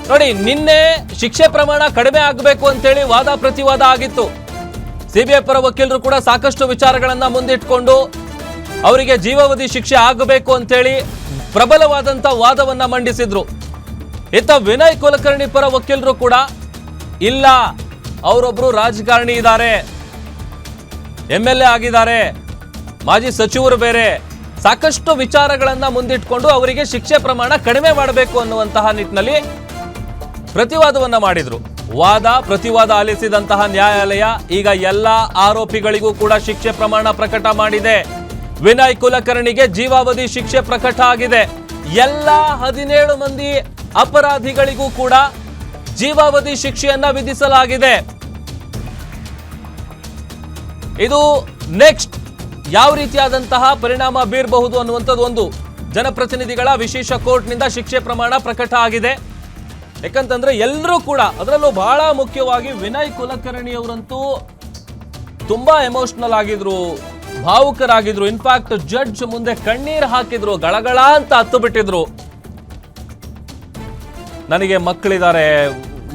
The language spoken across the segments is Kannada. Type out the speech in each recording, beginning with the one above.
ನೋಡಿ, ನಿನ್ನೆ ಶಿಕ್ಷೆ ಪ್ರಮಾಣ ಕಡಿಮೆ ಆಗಬೇಕು ಅಂತೇಳಿ ವಾದ ಪ್ರತಿವಾದ ಆಗಿತ್ತು. ಸಿಬಿಐ ಪರ ವಕೀಲರು ಕೂಡ ಸಾಕಷ್ಟು ವಿಚಾರಗಳನ್ನ ಮುಂದಿಟ್ಕೊಂಡು ಅವರಿಗೆ ಜೀವಾವಧಿ ಶಿಕ್ಷೆ ಆಗಬೇಕು ಅಂತೇಳಿ ಪ್ರಬಲವಾದಂತ ವಾದವನ್ನ ಮಂಡಿಸಿದ್ರು. ಇತ್ತ ವಿನಯ್ ಕುಲಕರ್ಣಿ ಪರ ವಕೀಲರು ಕೂಡ ಇಲ್ಲ, ಅವರೊಬ್ರು ರಾಜಕಾರಣಿ ಇದ್ದಾರೆ, MLA ಆಗಿದ್ದಾರೆ, ಮಾಜಿ ಸಚಿವರು ಬೇರೆ, ಸಾಕಷ್ಟು ವಿಚಾರಗಳನ್ನ ಮುಂದಿಟ್ಕೊಂಡು ಅವರಿಗೆ ಶಿಕ್ಷೆ ಪ್ರಮಾಣ ಕಡಿಮೆ ಮಾಡಬೇಕು ಅನ್ನುವಂತಹ ನಿಟ್ಟಿನಲ್ಲಿ ಪ್ರತಿವಾದವನ್ನ ಮಾಡಿದ್ರು. ವಾದ ಪ್ರತಿವಾದ ಆಲಿಸಿದಂತಹ ನ್ಯಾಯಾಲಯ ಈಗ ಎಲ್ಲ ಆರೋಪಿಗಳಿಗೂ ಕೂಡ ಶಿಕ್ಷೆ ಪ್ರಮಾಣ ಪ್ರಕಟ ಮಾಡಿದೆ. ವಿನಯ್ ಕುಲಕರ್ಣಿಗೆ ಜೀವಾವಧಿ ಶಿಕ್ಷೆ ಪ್ರಕಟ ಆಗಿದೆ. ಎಲ್ಲ 17 ಮಂದಿ ಅಪರಾಧಿಗಳಿಗೂ ಕೂಡ ಜೀವಾವಧಿ ಶಿಕ್ಷೆಯನ್ನ ವಿಧಿಸಲಾಗಿದೆ. ಇದು ನೆಕ್ಸ್ಟ್ ಯಾವ ರೀತಿಯಾದಂತಹ ಪರಿಣಾಮ ಬೀರಬಹುದು ಅನ್ನುವಂಥದ್ದು ಒಂದು ಜನಪ್ರತಿನಿಧಿಗಳ ವಿಶೇಷ ಕೋರ್ಟ್ನಿಂದ ಶಿಕ್ಷೆ ಪ್ರಮಾಣ ಪ್ರಕಟ ಆಗಿದೆ. ಯಾಕಂತಂದ್ರೆ ಎಲ್ಲರೂ ಕೂಡ, ಅದರಲ್ಲೂ ಬಹಳ ಮುಖ್ಯವಾಗಿ ವಿನಯ್ ಕುಲಕರ್ಣಿ ಅವರಂತೂ ತುಂಬಾ ಎಮೋಷನಲ್ ಆಗಿದ್ರು, ಭಾವುಕರಾಗಿದ್ರು. ಇನ್ಫ್ಯಾಕ್ಟ್ ಜಡ್ಜ್ ಮುಂದೆ ಕಣ್ಣೀರು ಹಾಕಿದ್ರು, ಗಳಗಳ ಅಂತ ಹತ್ತು ಬಿಟ್ಟಿದ್ರು. ನನಗೆ ಮಕ್ಕಳಿದ್ದಾರೆ,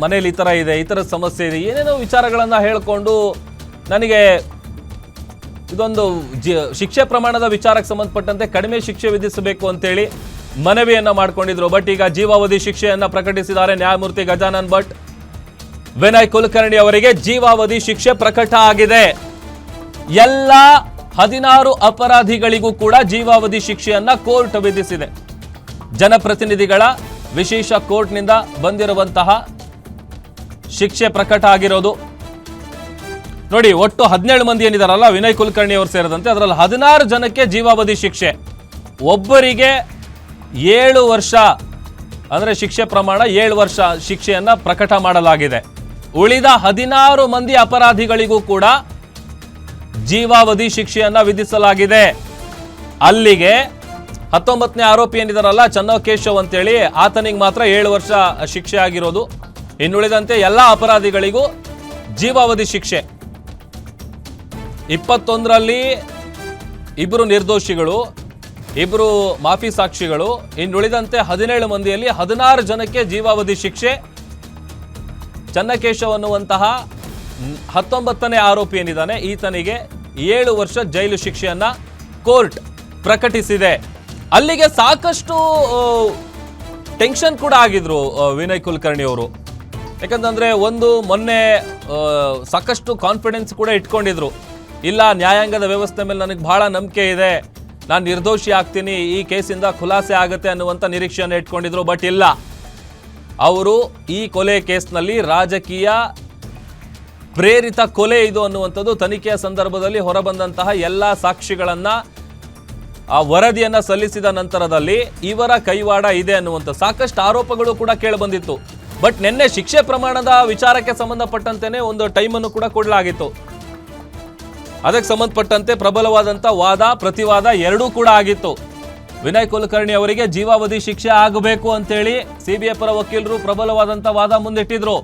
ಮನೇಲಿ ಈ ತರ ಇದೆ, ಈ ತರ ಸಮಸ್ಯೆ ಇದೆ, ಏನೇನೋ ವಿಚಾರಗಳನ್ನ ಹೇಳ್ಕೊಂಡು ನನಗೆ ಇದೊಂದು ಶಿಕ್ಷೆ ಪ್ರಮಾಣದ ವಿಚಾರಕ್ಕೆ ಸಂಬಂಧಪಟ್ಟಂತೆ ಕಡಿಮೆ ಶಿಕ್ಷೆ ವಿಧಿಸಬೇಕು ಅಂತೇಳಿ ಮನವಿಯನ್ನ ಮಾಡ್ಕೊಂಡಿದ್ರು. ಬಟ್ ಈಗ ಜೀವಾವಧಿ ಶಿಕ್ಷೆಯನ್ನ ಪ್ರಕಟಿಸಿದ್ದಾರೆ ನ್ಯಾಯಮೂರ್ತಿ ಗಜಾನನ್ ಭಟ್. ವಿನಯ್ ಕುಲಕರ್ಣಿ ಅವರಿಗೆ ಜೀವಾವಧಿ ಶಿಕ್ಷೆ ಪ್ರಕಟ ಆಗಿದೆ. ಎಲ್ಲ 16 ಅಪರಾಧಿಗಳಿಗೂ ಕೂಡ ಜೀವಾವಧಿ ಶಿಕ್ಷೆಯನ್ನ ಕೋರ್ಟ್ ವಿಧಿಸಿದೆ. ಜನಪ್ರತಿನಿಧಿಗಳ ವಿಶೇಷ ಕೋರ್ಟ್ನಿಂದ ಬಂದಿರುವಂತಹ ಶಿಕ್ಷೆ ಪ್ರಕಟ ಆಗಿರೋದು. ನೋಡಿ, ಒಟ್ಟು 17 ಮಂದಿ ಏನಿದಾರಲ್ಲ ವಿನಯ್ ಕುಲಕರ್ಣಿ ಅವರು ಸೇರಿದಂತೆ, ಅದರಲ್ಲಿ 16 ಜನಕ್ಕೆ ಜೀವಾವಧಿ ಶಿಕ್ಷೆ, ಒಬ್ಬರಿಗೆ 7 ವರ್ಷ ಅಂದ್ರೆ ಶಿಕ್ಷೆ ಪ್ರಮಾಣ 7 ವರ್ಷ ಶಿಕ್ಷೆಯನ್ನ ಪ್ರಕಟ ಮಾಡಲಾಗಿದೆ. ಉಳಿದ 16 ಮಂದಿ ಅಪರಾಧಿಗಳಿಗೂ ಕೂಡ ಜೀವಾವಧಿ ಶಿಕ್ಷೆಯನ್ನ ವಿಧಿಸಲಾಗಿದೆ. ಅಲ್ಲಿಗೆ 19ನೇ ಆರೋಪಿ ಏನಿದಾರಲ್ಲ ಚನ್ನಕೇಶವ್ ಅಂತೇಳಿ, ಆತನಿಗೆ ಮಾತ್ರ 7 ವರ್ಷ ಶಿಕ್ಷೆ ಆಗಿರೋದು. ಇನ್ನುಳಿದಂತೆ ಎಲ್ಲ ಅಪರಾಧಿಗಳಿಗೂ ಜೀವಾವಧಿ ಶಿಕ್ಷೆ. 21ರಲ್ಲಿ 2 ನಿರ್ದೋಷಿಗಳು, 2 ಮಾಫಿ ಸಾಕ್ಷಿಗಳು, ಇನ್ನುಳಿದಂತೆ 17 ಮಂದಿಯಲ್ಲಿ 16 ಜನಕ್ಕೆ ಜೀವಾವಧಿ ಶಿಕ್ಷೆ. ಚನ್ನಕೇಶವ್ ಅನ್ನುವಂತಹ 19ನೇ ಆರೋಪಿ ಏನಿದ್ದಾನೆ, ಈತನಿಗೆ 7 ವರ್ಷ ಜೈಲು ಶಿಕ್ಷೆಯನ್ನ ಕೋರ್ಟ್ ಪ್ರಕಟಿಸಿದೆ. ಅಲ್ಲಿಗೆ ಸಾಕಷ್ಟು ಟೆನ್ಷನ್ ಕೂಡ ಆಗಿದ್ರು ವಿನಯ್ ಕುಲಕರ್ಣಿ ಅವರು. ಯಾಕಂತಂದ್ರೆ ಮೊನ್ನೆ ಸಾಕಷ್ಟು ಕಾನ್ಫಿಡೆನ್ಸ್ ಕೂಡ ಇಟ್ಕೊಂಡಿದ್ರು. ಇಲ್ಲ, ನ್ಯಾಯಾಂಗದ ವ್ಯವಸ್ಥೆ ಮೇಲೆ ನನಗೆ ಬಹಳ ನಂಬಿಕೆ ಇದೆ, ನಾನು ನಿರ್ದೋಷಿ ಆಗ್ತೀನಿ, ಈ ಕೇಸಿಂದ ಖುಲಾಸೆ ಆಗುತ್ತೆ ಅನ್ನುವಂಥ ನಿರೀಕ್ಷೆಯನ್ನು ಇಟ್ಕೊಂಡಿದ್ರು. ಬಟ್ ಇಲ್ಲ, ಅವರು ಈ ಕೊಲೆ ಕೇಸ್ನಲ್ಲಿ ರಾಜಕೀಯ ಪ್ರೇರಿತ ಕೊಲೆ ಇದು ಅನ್ನುವಂಥದ್ದು ತನಿಖೆಯ ಸಂದರ್ಭದಲ್ಲಿ ಹೊರಬಂದಂತಹ ಎಲ್ಲ ಸಾಕ್ಷಿಗಳನ್ನ ಆ ವರದಿಯನ್ನ ಸಲ್ಲಿಸಿದ ನಂತರದಲ್ಲಿ ಇವರ ಕೈವಾಡ ಇದೆ ಅನ್ನುವಂಥ ಸಾಕಷ್ಟು ಆರೋಪಗಳು ಕೂಡ ಕೇಳಿಬಂದಿತ್ತು. ಬಟ್ ನಿನ್ನೆ ಶಿಕ್ಷೆ ಪ್ರಮಾಣದ ವಿಚಾರಕ್ಕೆ ಸಂಬಂಧಪಟ್ಟಂತೆಯೇ ಒಂದು ಟೈಮನ್ನು ಕೂಡ ಕೊಡಲಾಗಿತ್ತು. ಅದಕ್ಕೆ ಸಂಬಂಧಪಟ್ಟಂತೆ ಪ್ರಬಲವಾದಂಥ ವಾದ ಪ್ರತಿವಾದ ಎರಡೂ ಕೂಡ ಆಗಿತ್ತು. ವಿನಯ್ ಕುಲಕರ್ಣಿ ಅವರಿಗೆ ಜೀವಾವಧಿ ಶಿಕ್ಷೆ ಆಗಬೇಕು ಅಂತೇಳಿ ಸಿಬಿಐ ಪರ ವಕೀಲರು ಪ್ರಬಲವಾದಂಥ ವಾದ ಮುಂದಿಟ್ಟಿದ್ರು.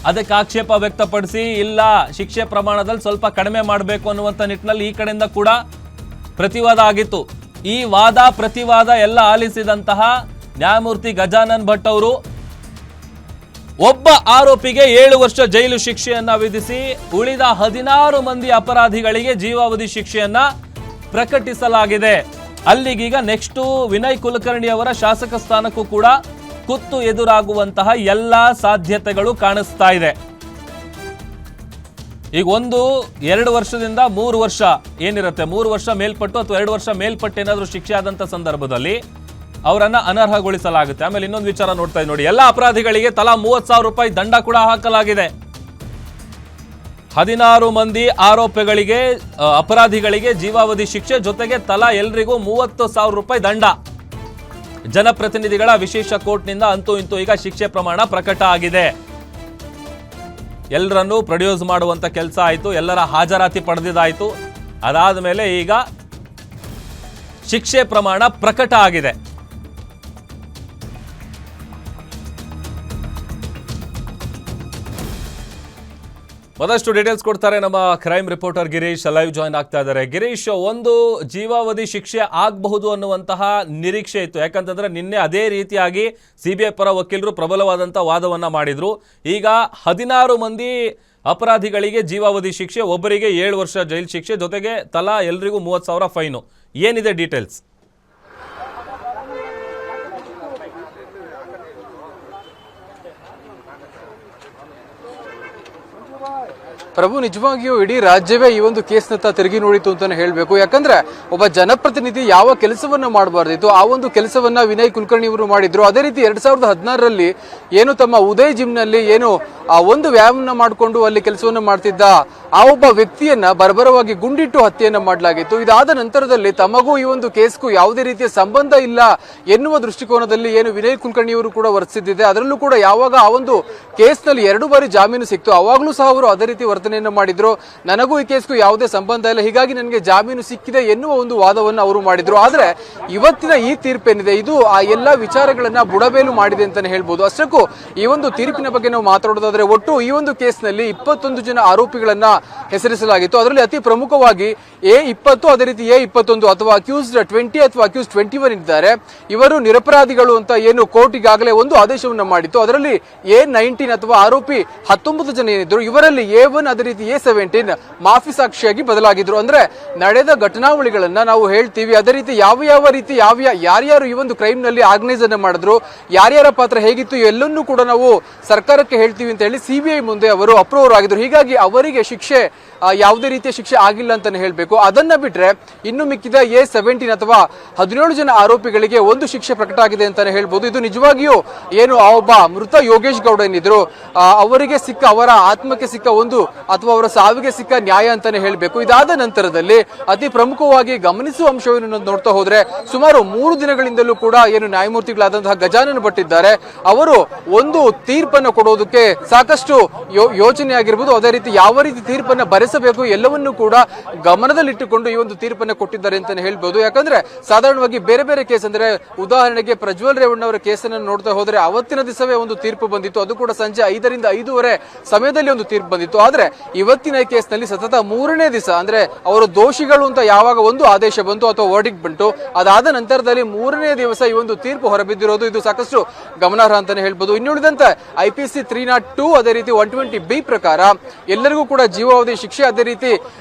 ಅದಕ್ಕೆ ಆಕ್ಷೇಪ ವ್ಯಕ್ತಪಡಿಸಿ ಇಲ್ಲ, ಶಿಕ್ಷೆ ಪ್ರಮಾಣದಲ್ಲಿ ಸ್ವಲ್ಪ ಕಡಿಮೆ ಮಾಡಬೇಕು ಅನ್ನುವಂಥ ನಿಟ್ಟಿನಲ್ಲಿ ಈ ಕಡೆಯಿಂದ ಕೂಡ ಪ್ರತಿವಾದ ಆಗಿತ್ತು. ಈ ವಾದ ಪ್ರತಿವಾದ ಎಲ್ಲ ಆಲಿಸಿದಂತಹ ನ್ಯಾಯಮೂರ್ತಿ ಗಜಾನನ್ ಭಟ್ ಅವರು ಒಬ್ಬ ಆರೋಪಿಗೆ 7 ವರ್ಷ ಜೈಲು ಶಿಕ್ಷೆಯನ್ನ ವಿಧಿಸಿ ಉಳಿದ 16 ಮಂದಿ ಅಪರಾಧಿಗಳಿಗೆ ಜೀವಾವಧಿ ಶಿಕ್ಷೆಯನ್ನ ಪ್ರಕಟಿಸಲಾಗಿದೆ. ಅಲ್ಲಿಗೀಗ ನೆಕ್ಸ್ಟ್ ವಿನಯ್ ಕುಲಕರ್ಣಿ ಅವರ ಶಾಸಕ ಸ್ಥಾನಕ್ಕೂ ಕೂಡ ಕುತ್ತು ಎದುರಾಗುವಂತಹ ಎಲ್ಲಾ ಸಾಧ್ಯತೆಗಳು ಕಾಣಿಸ್ತಾ ಇದೆ. ಈಗ 2 ವರ್ಷದಿಂದ 3 ವರ್ಷ ಏನಿರುತ್ತೆ, 3 ವರ್ಷ ಮೇಲ್ಪಟ್ಟು ಅಥವಾ 2 ವರ್ಷ ಮೇಲ್ಪಟ್ಟು ಏನಾದರೂ ಶಿಕ್ಷೆ ಆದಂತ ಸಂದರ್ಭದಲ್ಲಿ ಅವರನ್ನ ಅನರ್ಹಗೊಳಿಸಲಾಗುತ್ತೆ. ಆಮೇಲೆ ಇನ್ನೊಂದು ವಿಚಾರ ನೋಡ್ತಾ ಇದ್ದೀವಿ ನೋಡಿ, ಎಲ್ಲ ಅಪರಾಧಿಗಳಿಗೆ ತಲಾ 30,000 ರೂಪಾಯಿ ದಂಡ ಕೂಡ ಹಾಕಲಾಗಿದೆ. 16 ಮಂದಿ ಆರೋಪಿಗಳಿಗೆ ಅಪರಾಧಿಗಳಿಗೆ ಜೀವಾವಧಿ ಶಿಕ್ಷೆ ಜೊತೆಗೆ ತಲಾ ಎಲ್ರಿಗೂ 30,000 ರೂಪಾಯಿ ದಂಡ. ಜನಪ್ರತಿನಿಧಿಗಳ ವಿಶೇಷ ಕೋರ್ಟ್ನಿಂದ ಅಂತೂ ಇಂತೂ ಈಗ ಶಿಕ್ಷೆ ಪ್ರಮಾಣ ಪ್ರಕಟ ಆಗಿದೆ. ಎಲ್ಲರನ್ನೂ ಪ್ರೊಡ್ಯೂಸ್ ಮಾಡುವಂತ ಕೆಲಸ ಆಯಿತು, ಎಲ್ಲರ ಹಾಜರಾತಿ ಪಡೆದಿದ್ದಾಯಿತು. ಅದಾದ ಮೇಲೆ ಈಗ ಶಿಕ್ಷೆ ಪ್ರಮಾಣ ಪ್ರಕಟ ಆಗಿದೆ. ಮತ್ತಷ್ಟು ಡೀಟೇಲ್ಸ್ ಕೊಡ್ತಾರೆ ನಮ್ಮ crime reporter Girish live join ಆಗ್ತಾ ಇದ್ದಾರೆ. ಗಿರೀಶ್, ಒಂದು ಜೀವಾವಧಿ ಶಿಕ್ಷೆ ಆಗಬಹುದು ಅನ್ನುವಂತಹ ನಿರೀಕ್ಷೆ ಇತ್ತು. ಯಾಕಂತಂದ್ರೆ ನಿನ್ನೆ ಅದೇ ರೀತಿಯಾಗಿ ಸಿಬಿಐ ಪರ ವಕೀಲರು ಪ್ರಬಲವಾದಂತಹ ವಾದವನ್ನ ಮಾಡಿದ್ರು. ಈಗ 16 ಮಂದಿ ಅಪರಾಧಿಗಳಿಗೆ ಜೀವಾವಧಿ ಶಿಕ್ಷೆ, ಒಬ್ಬರಿಗೆ 7 ವರ್ಷ ಜೈಲು ಶಿಕ್ಷೆ, ಜೊತೆಗೆ ತಲಾ ಎಲ್ರಿಗೂ 30,000 ಫೈನು. ಏನಿದೆ ಡೀಟೇಲ್ಸ್? ಪ್ರಭು, ನಿಜವಾಗಿಯೂ ಇಡೀ ರಾಜ್ಯವೇ ಈ ಒಂದು ಕೇಸ್ನತ್ತ ತಿರುಗಿ ನೋಡಿತು ಅಂತಾನೆ ಹೇಳಬೇಕು. ಯಾಕಂದ್ರೆ ಒಬ್ಬ ಜನಪ್ರತಿನಿಧಿ ಯಾವ ಕೆಲಸವನ್ನ ಮಾಡಬಾರ್ದಿತ್ತು ಆ ಒಂದು ಕೆಲಸವನ್ನ ವಿನಯ್ ಕುಲಕರ್ಣಿ ಅವರು ಮಾಡಿದ್ರು. ಅದೇ ರೀತಿ 2016ರಲ್ಲಿ ಏನು ತಮ್ಮ ಉದಯ್ ಜಿಮ್ನಲ್ಲಿ ಏನು ಆ ಒಂದು ವ್ಯಾಯಾಮನ ಮಾಡಿಕೊಂಡು ಅಲ್ಲಿ ಕೆಲಸವನ್ನ ಮಾಡ್ತಿದ್ದ ಆ ಒಬ್ಬ ವ್ಯಕ್ತಿಯನ್ನ ಬರ್ಬರವಾಗಿ ಗುಂಡಿಟ್ಟು ಹತ್ಯೆಯನ್ನ ಮಾಡಲಾಗಿತ್ತು. ಇದಾದ ನಂತರದಲ್ಲಿ ತಮಗೂ ಈ ಒಂದು ಕೇಸ್ಗೂ ಯಾವುದೇ ರೀತಿಯ ಸಂಬಂಧ ಇಲ್ಲ ಎನ್ನುವ ದೃಷ್ಟಿಕೋನದಲ್ಲಿ ಏನು ವಿನಯ್ ಕುಲಕರ್ಣಿ ಅವರು ಕೂಡ ವರ್ತಿಸಿದ್ದಿದೆ. ಅದರಲ್ಲೂ ಕೂಡ ಯಾವಾಗ ಆ ಒಂದು ಕೇಸ್ನಲ್ಲಿ 2 ಬಾರಿ ಜಾಮೀನು ಸಿಕ್ತು, ಅವಾಗಲೂ ಸಹ ಅವರು ಅದೇ ರೀತಿ ವರ್ತನೆಯನ್ನು ಮಾಡಿದ್ರು. ನನಗೂ ಈ ಕೇಸ್ಗೂ ಯಾವುದೇ ಸಂಬಂಧ ಇಲ್ಲ, ಹೀಗಾಗಿ ನನಗೆ ಜಾಮೀನು ಸಿಕ್ಕಿದೆ ಎನ್ನುವ ಒಂದು ವಾದವನ್ನು ಅವರು ಮಾಡಿದ್ರು. ಆದ್ರೆ ಇವತ್ತಿನ ಈ ತೀರ್ಪೇನಿದೆ, ಇದು ಆ ಎಲ್ಲಾ ವಿಚಾರಗಳನ್ನ ಬುಡಬೇಲು ಮಾಡಿದೆ ಅಂತಾನೆ ಹೇಳ್ಬೋದು. ಅಷ್ಟಕ್ಕೂ ಈ ಒಂದು ತೀರ್ಪಿನ ಬಗ್ಗೆ ನಾವು ಮಾತಾಡೋದಾದ್ರೆ, ಒಟ್ಟು ಈ ಒಂದು ಕೇಸ್ನಲ್ಲಿ 21 ಜನ ಆರೋಪಿಗಳನ್ನ ಹೆಸರಿಸಲಾಗಿತ್ತು. ಅದರಲ್ಲಿ ಅತಿ ಪ್ರಮುಖವಾಗಿ A20, ಅದೇ ರೀತಿ A21 ಅಥವಾ ಅಕ್ಯೂಸ್ಡ್ 20 ಅಥವಾ ಅಕ್ಯೂಸ್ಡ್ 21 ಇದ್ದಾರೆ. ಇವರು ನಿರಪರಾಧಿಗಳು ಅಂತ ಏನು ಕೋರ್ಟ್ ಈಗಾಗಲೇ ಒಂದು ಆದೇಶವನ್ನ ಮಾಡಿತ್ತು. ಅದರಲ್ಲಿ A19 ಅಥವಾ ಆರೋಪಿ 19 ಜನ ಏನಿದ್ರು, ಇವರಲ್ಲಿ A1 ಅದೇ ರೀತಿ A17 ಮಾಫಿ ಸಾಕ್ಷಿಯಾಗಿ ಬದಲಾಗಿದ್ರು. ಅಂದ್ರೆ ನಡೆದ ಘಟನಾವಳಿಗಳನ್ನ ನಾವು ಹೇಳ್ತೀವಿ. ಅದೇ ರೀತಿ ಯಾವ ರೀತಿ ಯಾರ್ಯಾರು ಈ ಒಂದು ಕ್ರೈಮ್ ನಲ್ಲಿ ಆರ್ಗನೈಸ್ ಅನ್ನ ಮಾಡಿದ್ರು, ಯಾರ್ಯಾರ ಪಾತ್ರ ಹೇಗಿತ್ತು ಎಲ್ಲನ್ನೂ ಕೂಡ ನಾವು ಸರ್ಕಾರಕ್ಕೆ ಹೇಳ್ತೀವಿ ಅಂತ ಹೇಳಿ ಸಿಬಿಐ ಮುಂದೆ ಅವರು ಅಪ್ರೂವರ್ ಆಗಿದ್ರು. ಹೀಗಾಗಿ ಅವರಿಗೆ ಶಿಕ್ಷೆ ಯಾವುದೇ ರೀತಿಯ ಶಿಕ್ಷೆ ಆಗಿಲ್ಲ ಅಂತಾನೆ ಹೇಳ್ಬೇಕು. ಅದನ್ನ ಬಿಟ್ರೆ ಇನ್ನು ಮಿಕ್ಕಿದ A17 ಅಥವಾ 17 ಜನ ಆರೋಪಿಗಳಿಗೆ ಒಂದು ಶಿಕ್ಷೆ ಪ್ರಕಟ ಆಗಿದೆ ಅಂತಾನೆ ಹೇಳ್ಬೋದು. ಇದು ನಿಜವಾಗಿಯೂ ಏನು ಆ ಒಬ್ಬ ಮೃತ ಯೋಗೇಶ್ ಗೌಡ ಏನಿದ್ರು ಅವರಿಗೆ ಸಿಕ್ಕ, ಅವರ ಆತ್ಮಕ್ಕೆ ಸಿಕ್ಕ ಒಂದು ಅಥವಾ ಅವರ ಸಾವಿಗೆ ಸಿಕ್ಕ ನ್ಯಾಯ ಅಂತಾನೆ ಹೇಳ್ಬೇಕು. ಇದಾದ ನಂತರದಲ್ಲಿ ಅತಿ ಪ್ರಮುಖವಾಗಿ ಗಮನಿಸುವ ಅಂಶವನ್ನು ನೋಡ್ತಾ ಹೋದ್ರೆ, ಸುಮಾರು 3 ದಿನಗಳಿಂದಲೂ ಕೂಡ ಏನು ನ್ಯಾಯಮೂರ್ತಿಗಳಾದಂತಹ ಗಜಾನನ ಭಟ್ ಇದ್ದಾರೆ, ಅವರು ಒಂದು ತೀರ್ಪನ್ನು ಕೊಡೋದಕ್ಕೆ ಸಾಕಷ್ಟು ಯೋಚನೆ ಆಗಿರ್ಬೋದು, ಅದೇ ರೀತಿ ಯಾವ ರೀತಿ ತೀರ್ಪನ್ನು ಬರೆಸಬೇಕು ಎಲ್ಲವನ್ನೂ ಕೂಡ ಗಮನದಲ್ಲಿಟ್ಟುಕೊಂಡು ಈ ಒಂದು ತೀರ್ಪನ್ನು ಕೊಟ್ಟಿದ್ದಾರೆ ಅಂತಾನೆ ಹೇಳ್ಬೋದು. ಯಾಕಂದ್ರೆ ಸಾಧಾರಣವಾಗಿ ಬೇರೆ ಬೇರೆ ಕೇಸ್, ಅಂದ್ರೆ ಉದಾಹರಣೆಗೆ ಪ್ರಜ್ವಲ್ ರೇವಣ್ಣ ಅವರ ಕೇಸನ್ನು ನೋಡ್ತಾ ಹೋದ್ರೆ ಅವತ್ತಿನ ದಿವಸವೇ ಒಂದು ತೀರ್ಪು ಬಂದಿತ್ತು. ಅದು ಕೂಡ ಸಂಜೆ 5ರಿಂದ 5:30 ಸಮಯದಲ್ಲಿ ಒಂದು ತೀರ್ಪು ಬಂದಿತ್ತು. ಆದ್ರೆ ಇವತ್ತಿನ ಕೇಸ್ನಲ್ಲಿ ಸತತ 3ನೇ ದಿವಸ, ಅಂದ್ರೆ ಅವರು ದೋಷಿಗಳು ಅಂತ ಯಾವಾಗ ಒಂದು ಆದೇಶ ಬಂತು ಅಥವಾ ವರ್ಡಿಕ್ಟ್ ಬಂತು, ಅದಾದ ನಂತರದಲ್ಲಿ 3ನೇ ದಿವಸ ಈ ಒಂದು ತೀರ್ಪು ಹೊರಬಿದ್ದಿರೋದು ಇದು ಸಾಕಷ್ಟು ಗಮನಾರ್ಹ ಅಂತಾನೆ ಹೇಳ್ಬೋದು. ಇನ್ನುಳಿದಂತೆ IPC 302 ಅದೇ ರೀತಿ 120B ಪ್ರಕಾರ ಎಲ್ಲರಿಗೂ ಕೂಡ ಜೀವಾವಧಿ ಶಿಕ್ಷೆ, ಅದೇ ರೀತಿ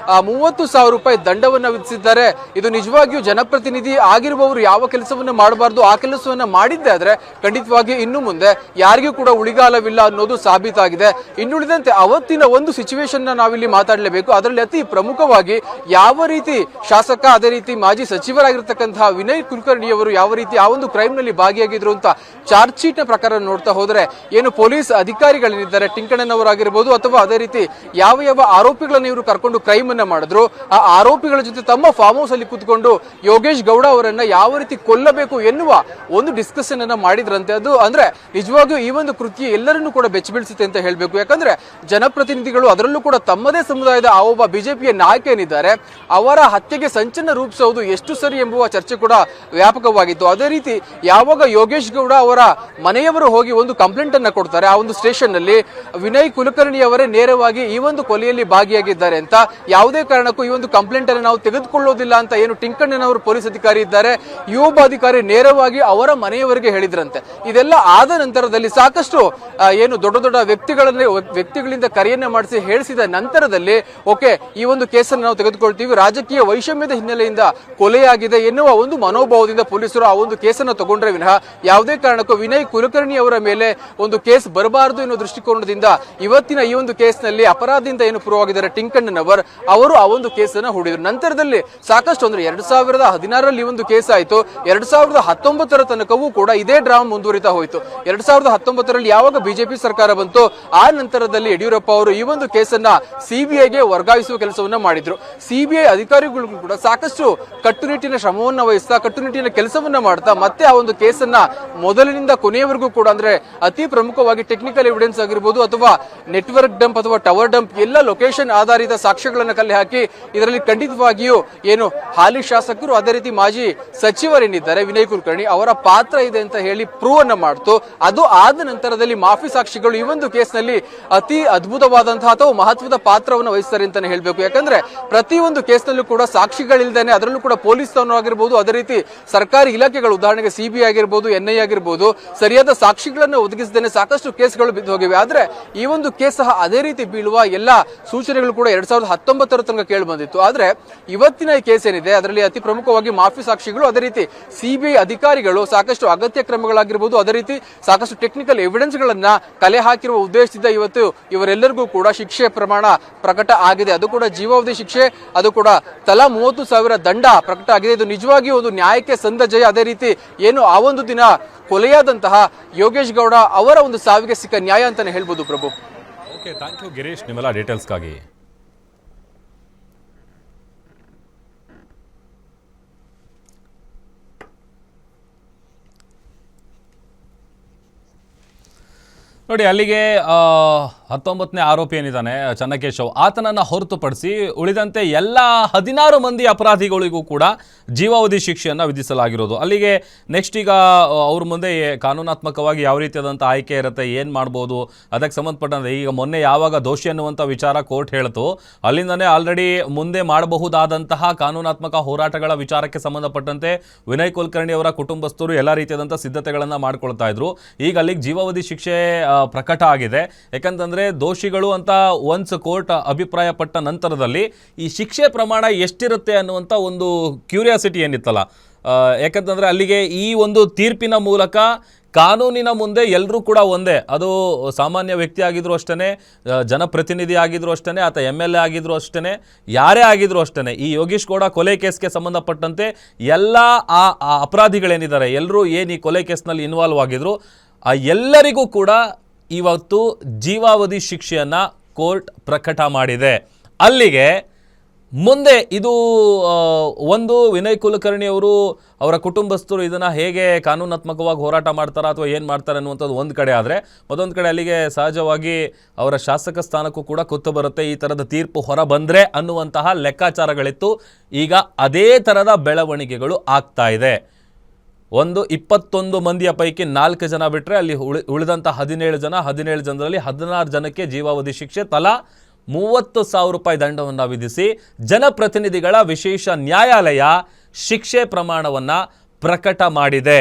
30,000 ರೂಪಾಯಿ ದಂಡವನ್ನ ವಿಧಿಸಿದ್ದಾರೆ. ಇದು ನಿಜವಾಗಿಯೂ ಜನಪ್ರತಿನಿಧಿ ಆಗಿರುವವರು ಯಾವ ಕೆಲಸವನ್ನ ಮಾಡಬಾರ್ದು ಆ ಕೆಲಸವನ್ನ ಮಾಡಿದ್ದೆ ಆದ್ರೆ ಖಂಡಿತವಾಗಿ ಇನ್ನು ಮುಂದೆ ಯಾರಿಗೂ ಕೂಡ ಉಳಿಗಾಲವಿಲ್ಲ ಅನ್ನೋದು ಸಾಬೀತಾಗಿದೆ. ಇನ್ನುಳಿದಂತೆ ಅವತ್ತಿನ ಒಂದು ಸಿಚುವೇಶನ್ ನಾವಿಲ್ಲಿ ಮಾತಾಡಲೇಬೇಕು. ಅದರಲ್ಲಿ ಅತಿ ಪ್ರಮುಖವಾಗಿ ಯಾವ ರೀತಿ ಶಾಸಕ ಅದೇ ರೀತಿ ಮಾಜಿ ಸಚಿವರಾಗಿರ್ತಕ್ಕಂತಹ ವಿನಯ್ ಕುಲಕರ್ಣಿ ಅವರು ಯಾವ ರೀತಿ ಆ ಒಂದು ಕ್ರೈಮ್ ನಲ್ಲಿ ಭಾಗಿಯಾಗಿದ್ರು ಅಂತ ಚಾರ್ಜ್ ಶೀಟ್ ನ ಪ್ರಕಾರ ನೋಡ್ತಾ ಹೋದ್ರೆ, ಏನು ಪೊಲೀಸ್ ಅಧಿಕಾರಿಗಳಿದ್ದಾರೆ ಟಿಂಕಣ್ಣನವರಾಗಿರ್ಬೋದು ಅಥವಾ ಅದೇ ರೀತಿ ಯಾವ ಆರೋಪಿಗಳನ್ನು ಇವರು ಕರ್ಕೊಂಡು ಕ್ರೈಮ್ ಅನ್ನ ಮಾಡಿದ್ರು, ಆ ಆರೋಪಿಗಳ ಜೊತೆ ತಮ್ಮ ಫಾರ್ಮ್ ಹೌಸ್ ಅಲ್ಲಿ ಕೂತ್ಕೊಂಡು ಯೋಗೇಶ್ ಗೌಡ ಅವರನ್ನ ಯಾವ ರೀತಿ ಕೊಲ್ಲಬೇಕು ಎನ್ನುವ ಒಂದು ಡಿಸ್ಕಷನ್ ಅನ್ನ ಮಾಡಿದ್ರಂತೆ. ಅದು ಅಂದ್ರೆ ನಿಜವಾಗಿಯೂ ಈ ಒಂದು ಕೃತ್ಯ ಎಲ್ಲರನ್ನೂ ಕೂಡ ಬೆಚ್ಚ ಬೀಳಿಸುತ್ತೆ ಅಂತ ಹೇಳ್ಬೇಕು. ಯಾಕಂದ್ರೆ ಜನಪ್ರತಿನಿಧಿಗಳು ಅದರಲ್ಲೂ ಕೂಡ ತಮ್ಮದೇ ಸಮುದಾಯದ ಆ ಒಬ್ಬ ಬಿಜೆಪಿಯ ನಾಯಕ ಏನಿದ್ದಾರೆ ಅವರ ಹತ್ಯೆಗೆ ಸಂಚಲನ ರೂಪಿಸುವುದು ಎಷ್ಟು ಸರಿ ಎಂಬುವ ಚರ್ಚೆ ಕೂಡ ವ್ಯಾಪಕವಾಗಿತ್ತು. ಅದೇ ರೀತಿ ಯಾವಾಗ ಯೋಗೇಶ್ ಗೌಡ ಅವರ ಮನೆಯವರು ಹೋಗಿ ಒಂದು ಕಂಪ್ಲೇಂಟ್ ಅನ್ನ ಕೊಡ್ತಾರೆ, ಆ ಒಂದು ಸ್ಟೇಷನ್ ನಲ್ಲಿ ವಿನಯ್ ಕುಲಕರ್ಣಿ ಅವರೇ ನೇರವಾಗಿ ಈ ಒಂದು ಕೊಲೆಯಲ್ಲಿ ಭಾಗಿಯಾಗಿದ್ದಾರೆ ಅಂತ, ಯಾವುದೇ ಕಾರಣಕ್ಕೂ ಈ ಒಂದು ಕಂಪ್ಲೇಂಟ್ ಅನ್ನು ನಾವು ತೆಗೆದುಕೊಳ್ಳೋದಿಲ್ಲ ಅಂತ ಏನು ಟಿಂಕಣ್ಣನವರು ಪೊಲೀಸ್ ಅಧಿಕಾರಿ ಇದ್ದಾರೆ, ಈ ಒಬ್ಬ ಅಧಿಕಾರಿ ನೇರವಾಗಿ ಅವರ ಮನೆಯವರಿಗೆ ಹೇಳಿದ್ರಂತೆ. ಇದೆಲ್ಲ ಆದ ನಂತರದಲ್ಲಿ ಸಾಕಷ್ಟು ಏನು ದೊಡ್ಡ ದೊಡ್ಡ ವ್ಯಕ್ತಿಗಳಿಂದ ಕರೆಯನ್ನ ಮಾಡಿಸಿ ಹೇಳಿಸಿದ ನಂತರದಲ್ಲಿ ಓಕೆ ಈ ಒಂದು ಕೇಸನ್ನು ನಾವು ತೆಗೆದುಕೊಳ್ತೀವಿ, ರಾಜಕೀಯ ವೈಷಮ್ಯದ ಹಿನ್ನೆಲೆಯಿಂದ ಕೊಲೆಯಾಗಿದೆ ಎನ್ನುವ ಒಂದು ಮನೋಭಾವದಿಂದ ಪೊಲೀಸರು ಆ ಒಂದು ಕೇಸನ್ನು ತಗೊಂಡ್ರೆ ವಿನಃ ಯಾವುದೇ ಕಾರಣಕ್ಕೂ ವಿನಯ್ ಕುಲಕರ್ಣಿ ಅವರ ಮೇಲೆ ಒಂದು ಕೇಸ್ ಬರಬಾರದು ಎನ್ನುವ ದೃಷ್ಟಿಕೋನದಿಂದ ಇವತ್ತಿನ ಈ ಒಂದು ಕೇಸ್ನಲ್ಲಿ ಅಪರಾಧಿಯಿಂದ ಏನು ಪೂರ್ವವಾಗಿದ್ದಾರೆ ಟಿಂಕಣ್ಣನವರ್ ಅವರು ಆ ಒಂದು ಕೇಸನ್ನು ಹೂಡಿದ್ರು. ನಂತರದಲ್ಲಿ ಸಾಕಷ್ಟು ಅಂದ್ರೆ 2016ರಲ್ಲಿ ಈ ಒಂದು ಕೇಸ್ ಆಯಿತು. 2019ರ ತನಕವೂ ಕೂಡ ಇದೇ ಡ್ರಾಮಾ ಮುಂದುವರಿತಾ ಹೋಯಿತು. 2019ರಲ್ಲಿ ಯಾವಾಗ ಬಿಜೆಪಿ ಸರ್ಕಾರ ಬಂತು ಆ ನಂತರದಲ್ಲಿ ಯಡಿಯೂರಪ್ಪ ಅವರು ಈ ಒಂದು ಕೇಸನ್ನ ಸಿಬಿಐಗೆ ವರ್ಗಾಯಿಸುವ ಕೆಲಸವನ್ನ ಮಾಡಿದ್ರು. ಸಿಬಿಐ ಅಧಿಕಾರಿಗಳು ಕೂಡ ಸಾಕಷ್ಟು ಕಟ್ಟುನಿಟ್ಟಿನ ಶ್ರಮವನ್ನ ವಹಿಸ್ತಾ ಕಟ್ಟುನಿಟ್ಟಿನ ಕೆಲಸವನ್ನ ಮಾಡ್ತಾ ಮತ್ತೆ ಆ ಒಂದು ಕೇಸನ್ನ ಮೊದಲಿನಿಂದ ಕೊನೆಯವರೆಗೂ ಕೂಡ ಅಂದ್ರೆ ಅತಿ ಪ್ರಮುಖವಾಗಿ ಟೆಕ್ನಿಕಲ್ ಎವಿಡೆನ್ಸ್ ಆಗಿರ್ಬೋದು ಅಥವಾ ನೆಟ್ವರ್ಕ್ ಡಂಪ್ ಅಥವಾ ಟವರ್ ಡಂಪ್ ಎಲ್ಲ ಲೊಕೇಶನ್ ಆಧಾರಿತ ಸಾಕ್ಷ್ಯಗಳನ್ನ ಕಲೆ ಹಾಕಿ ಇದರಲ್ಲಿ ಖಂಡಿತವಾಗಿಯೂ ಏನು ಹಾಲಿ ಶಾಸಕರು ಅದೇ ರೀತಿ ಮಾಜಿ ಸಚಿವರೇನಿದ್ದಾರೆ ವಿನಯ್ ಕುಲಕರ್ಣಿ ಅವರ ಪಾತ್ರ ಇದೆ ಅಂತ ಹೇಳಿ ಪ್ರೂವ್ ಅನ್ನ ಮಾಡ್ತು. ಅದು ಆದ ನಂತರದಲ್ಲಿ ಮಾಫಿ ಸಾಕ್ಷಿಗಳು ಈ ಒಂದು ಕೇಸ್ನಲ್ಲಿ ಅತಿ ಅದ್ಭುತವಾದಂತಹ ಅಥವಾ ಮಹತ್ವದ ಪಾತ್ರವನ್ನು ವಹಿಸ್ತಾರೆ ಅಂತಾನೆ ಹೇಳ್ಬೇಕು. ಯಾಕಂದ್ರೆ ಪ್ರತಿಯೊಂದು ಕೇಸ್ನಲ್ಲೂ ಕೂಡ ಸಾಕ್ಷಿಗಳಿಲ್ದೇನೆ, ಅದರಲ್ಲೂ ಕೂಡ ಪೊಲೀಸ್ ಆಗಿರ್ಬೋದು, ಅದೇ ರೀತಿ ಸರ್ಕಾರಿ ಇಲಾಖೆಗಳು, ಉದಾಹರಣೆಗೆ ಸಿಬಿಐ ಆಗಿರ್ಬೋದು, NIA ಆಗಿರ್ಬೋದು, ಸರಿಯಾದ ಸಾಕ್ಷಿಗಳನ್ನು ಒದಗಿಸದೇನೆ ಸಾಕಷ್ಟು ಕೇಸ್ಗಳು ಬಿದ್ದು ಹೋಗಿವೆ. ಆದ್ರೆ ಈ ಒಂದು ಕೇಸ್ ಸಹ ಅದೇ ರೀತಿ ಬೀಳುವ ಎಲ್ಲ ಸೂಚನೆಗಳು ಕೂಡ 2019 ತನಕ ಕೇಳಿ ಬಂದಿತ್ತು. ಆದ್ರೆ ಇವತ್ತಿನ ಈ ಕೇಸ್ ಏನಿದೆ ಅದರಲ್ಲಿ ಅತಿ ಪ್ರಮುಖವಾಗಿ ಮಾಫಿ ಸಾಕ್ಷಿಗಳು, ಅದೇ ರೀತಿ ಸಿಬಿಐ ಅಧಿಕಾರಿಗಳು ಸಾಕಷ್ಟು ಅಗತ್ಯ ಕ್ರಮಗಳಾಗಿರ್ಬೋದು, ಅದೇ ರೀತಿ ಸಾಕಷ್ಟು ಟೆಕ್ನಿಕಲ್ ಎವಿಡೆನ್ಸ್ ಗಳನ್ನ ಕಲೆ ಹಾಕಿರುವ ಉದ್ದೇಶದಿಂದ ಇವತ್ತು ಇವರೆಲ್ಲರಿಗೂ ಕೂಡ ಶಿಕ್ಷೆ ಪ್ರಮಾಣ ಪ್ರಕಟ ಆಗಿದೆ. ಅದು ಕೂಡ ಜೀವಾವಧಿ ಶಿಕ್ಷೆ, ಅದು ಕೂಡ ತಲಾ 30,000 ದಂಡ ಪ್ರಕಟ ಆಗಿದೆ. ಇದು ನಿಜವಾಗಿ ಒಂದು ನ್ಯಾಯಕ್ಕೆ ಸಂದ ಜಯ. ಅದೇ ರೀತಿ ಏನು ಆ ಒಂದು ದಿನ ಕೊಲೆಯಾದಂತಹ ಯೋಗೇಶ್ ಗೌಡ ಅವರ ಒಂದು ಸಾವಿಗೆ ಸಿಕ್ಕ ನ್ಯಾಯ ಅಂತಾನೆ ಹೇಳ್ಬೋದು ಪ್ರಭು. ಓಕೆ, ಥ್ಯಾಂಕ್ ಯು ಗಿರೀಶ್ ನಿಮ್ಮೆಲ್ಲ ಡೀಟೇಲ್ಸ್ಗಾಗಿ. ನೋಡಿ, ಅಲ್ಲಿಗೆ 19ನೇ ಆರೋಪಿ ಏನಿದ್ದಾನೆ ಚನ್ನಕೇಶವ್, ಆತನನ್ನು ಹೊರತುಪಡಿಸಿ ಉಳಿದಂತೆ ಎಲ್ಲ 16 ಮಂದಿ ಅಪರಾಧಿಗಳಿಗೂ ಕೂಡ ಜೀವಾವಧಿ ಶಿಕ್ಷೆಯನ್ನು ವಿಧಿಸಲಾಗಿರೋದು. ಅಲ್ಲಿಗೆ ನೆಕ್ಸ್ಟ್ ಈಗ ಅವ್ರ ಮುಂದೆ ಕಾನೂನಾತ್ಮಕವಾಗಿ ಯಾವ ರೀತಿಯಾದಂಥ ಆಯ್ಕೆ ಇರುತ್ತೆ, ಏನು ಮಾಡ್ಬೋದು ಅದಕ್ಕೆ ಸಂಬಂಧಪಟ್ಟಂತೆ ಈಗ ಮೊನ್ನೆ ಯಾವಾಗ ದೋಷಿ ಅನ್ನುವಂಥ ವಿಚಾರ ಕೋರ್ಟ್ ಹೇಳ್ತು, ಅಲ್ಲಿಂದನೇ ಆಲ್ರೆಡಿ ಮುಂದೆ ಮಾಡಬಹುದಾದಂತಹ ಕಾನೂನಾತ್ಮಕ ಹೋರಾಟಗಳ ವಿಚಾರಕ್ಕೆ ಸಂಬಂಧಪಟ್ಟಂತೆ ವಿನಯ್ ಕುಲಕರ್ಣಿ ಅವರ ಕುಟುಂಬಸ್ಥರು ಎಲ್ಲ ರೀತಿಯಾದಂಥ ಸಿದ್ಧತೆಗಳನ್ನು ಮಾಡ್ಕೊಳ್ತಾ ಇದ್ರು. ಈಗ ಅಲ್ಲಿಗೆ ಜೀವಾವಧಿ ಶಿಕ್ಷೆ ಪ್ರಕಟ ಆಗಿದೆ. ಯಾಕಂತಂದ್ರೆ ದೋಷಿಗಳು ಅಂತ ಒನ್ಸ್ ಕೋರ್ಟ್ ಅಭಿಪ್ರಾಯ ಪಟ್ಟ ನಂತರದಲ್ಲಿ ಈ ಶಿಕ್ಷೆ ಪ್ರಮಾಣ ಎಷ್ಟಿರುತ್ತೆ ಅನ್ನುವಂಥ ಒಂದು ಕ್ಯೂರಿಯಾಸಿಟಿ ಏನಿತ್ತಲ್ಲ, ಯಾಕಂತಂದ್ರೆ ಅಲ್ಲಿಗೆ ಈ ಒಂದು ತೀರ್ಪಿನ ಮೂಲಕ ಕಾನೂನಿನ ಮುಂದೆ ಎಲ್ಲರೂ ಕೂಡ ಒಂದೇ. ಅದು ಸಾಮಾನ್ಯ ವ್ಯಕ್ತಿ ಆಗಿದ್ರು ಅಷ್ಟೇ, ಜನಪ್ರತಿನಿಧಿ ಆಗಿದ್ರು ಅಷ್ಟೇ, ಆತ MLA ಆಗಿದ್ರು ಅಷ್ಟೇ, ಯಾರೇ ಆಗಿದ್ರು ಅಷ್ಟೇ. ಈ ಯೋಗೇಶ್ ಗೌಡ ಕೊಲೆ ಕೇಸ್ಗೆ ಸಂಬಂಧಪಟ್ಟಂತೆ ಎಲ್ಲ ಆ ಅಪರಾಧಿಗಳೇನಿದ್ದಾರೆ ಎಲ್ಲರೂ ಏನು ಈ ಕೊಲೆ ಕೇಸ್ನಲ್ಲಿ ಇನ್ವಾಲ್ವ್ ಆಗಿದ್ರು ಆ ಎಲ್ಲರಿಗೂ ಕೂಡ ಇವತ್ತು ಜೀವಾವಧಿ ಶಿಕ್ಷೆಯನ್ನು ಕೋರ್ಟ್ ಪ್ರಕಟ ಮಾಡಿದೆ. ಅಲ್ಲಿಗೆ ಮುಂದೆ ಇದು ಒಂದು ವಿನಯ್ ಕುಲಕರ್ಣಿ ಅವರು ಅವರ ಕುಟುಂಬಸ್ಥರು ಇದನ್ನು ಹೇಗೆ ಕಾನೂನಾತ್ಮಕವಾಗಿ ಹೋರಾಟ ಮಾಡ್ತಾರಾ ಅಥವಾ ಏನು ಮಾಡ್ತಾರೆ ಅನ್ನುವಂಥದ್ದು ಒಂದು ಕಡೆ ಆದರೆ, ಮತ್ತೊಂದು ಕಡೆ ಅಲ್ಲಿಗೆ ಸಹಜವಾಗಿ ಅವರ ಶಾಸಕ ಸ್ಥಾನಕ್ಕೂ ಕೂಡ ಕುತ್ತು ಬರುತ್ತೆ ಈ ಥರದ ತೀರ್ಪು ಹೊರ ಬಂದರೆ ಅನ್ನುವಂತಹ ಲೆಕ್ಕಾಚಾರಗಳಿತ್ತು. ಈಗ ಅದೇ ಥರದ ಬೆಳವಣಿಗೆಗಳು ಆಗ್ತಾ ಇದೆ. 21 ಮಂದಿಯ ಪೈಕಿ 4 ಜನ ಬಿಟ್ಟರೆ ಅಲ್ಲಿ ಉಳಿದಂಥ 17 ಜನರಲ್ಲಿ 16 ಜನಕ್ಕೆ ಜೀವಾವಧಿ ಶಿಕ್ಷೆ, ತಲಾ 30,000 ರೂಪಾಯಿ ದಂಡವನ್ನು ವಿಧಿಸಿ ಜನಪ್ರತಿನಿಧಿಗಳ ವಿಶೇಷ ನ್ಯಾಯಾಲಯ ಶಿಕ್ಷೆ ಪ್ರಮಾಣವನ್ನು ಪ್ರಕಟ ಮಾಡಿದೆ.